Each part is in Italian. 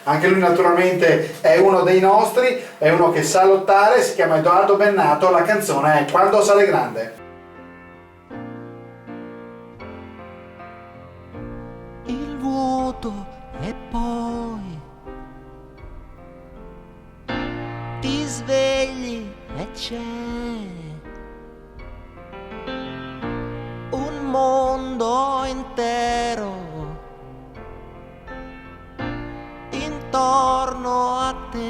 Anche lui naturalmente è uno dei nostri, è uno che sa lottare, si chiama Edoardo Bennato, la canzone è Quando sale grande. Il vuoto e poi ti svegli e c'è un mondo intero intorno a te.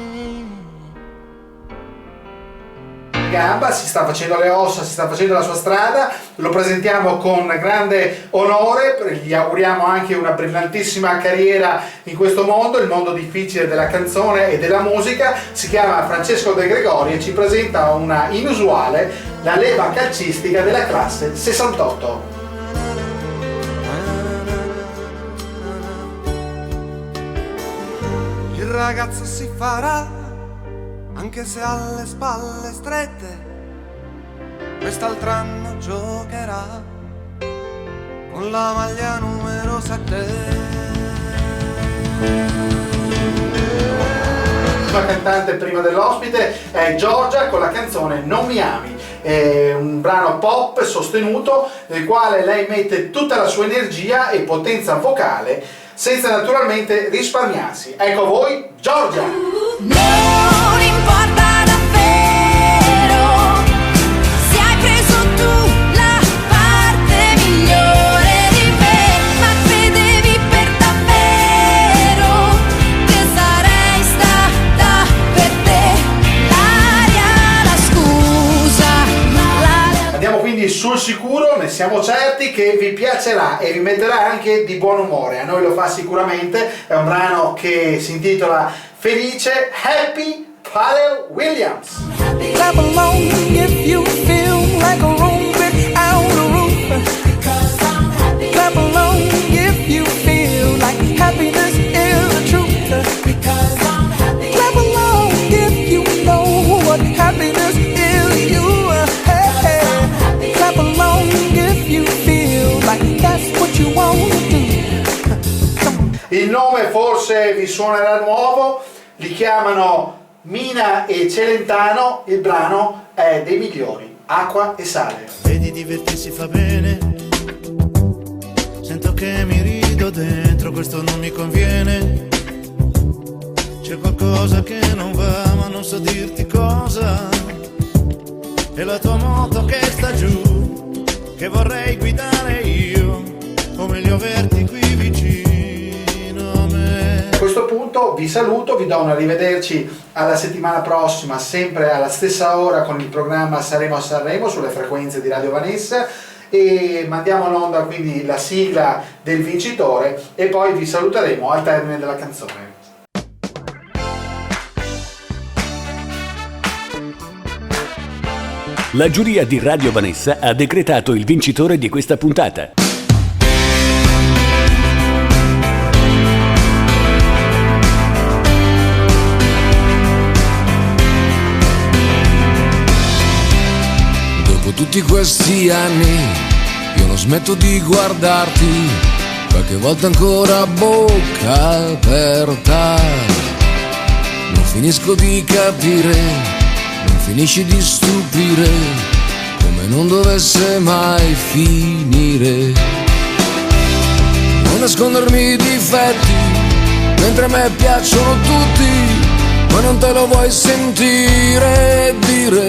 Gamba, si sta facendo le ossa, si sta facendo la sua strada, lo presentiamo con grande onore, gli auguriamo anche una brillantissima carriera in questo mondo, il mondo difficile della canzone e della musica. Si chiama Francesco De Gregori e ci presenta una inusuale, la leva calcistica della classe 68. Il ragazzo si farà anche se ha le spalle strette, quest'altro anno giocherà con la maglia numero 7. La cantante prima dell'ospite è Giorgia con la canzone Non mi ami, è un brano pop sostenuto nel quale lei mette tutta la sua energia e potenza vocale senza naturalmente risparmiarsi. Ecco a voi Giorgia! Non importa davvero se hai preso tu la parte migliore di me, ma credevi per davvero che sarei stata per te l'aria, la scusa, Andiamo quindi sul sicuro, ne siamo certi che vi piacerà e vi metterà anche di buon umore. A noi lo fa sicuramente, è un brano che si intitola Felice, Happy, Pharrell Williams. Clap along if you feel like a room without a roof. Clap along if you feel like happiness is the truth. Clap along if you know what happiness is you. Hey, hey. Clap along if you feel like that's what you want to do. Il nome forse vi suonerà nuovo, li chiamano Mina e Celentano, il brano è dei migliori, Acqua e Sale. Vedi divertirsi fa bene, sento che mi rido dentro, questo non mi conviene. C'è qualcosa che non va ma non so dirti cosa. È la tua moto che sta giù, che vorrei guidare io, o meglio averti qui vicino a me. A questo punto vi saluto, vi do un arrivederci alla settimana prossima, sempre alla stessa ora con il programma Saremo a Sanremo sulle frequenze di Radio Vanessa, e mandiamo in onda quindi la sigla del vincitore e poi vi saluteremo al termine della canzone. La giuria di Radio Vanessa ha decretato il vincitore di questa puntata. Dopo tutti questi anni io non smetto di guardarti, qualche volta ancora a bocca aperta. Non finisco di capire, non finisci di stupire, come non dovesse mai finire. Non nascondermi i difetti, mentre a me piacciono tutti, ma non te lo vuoi sentire dire.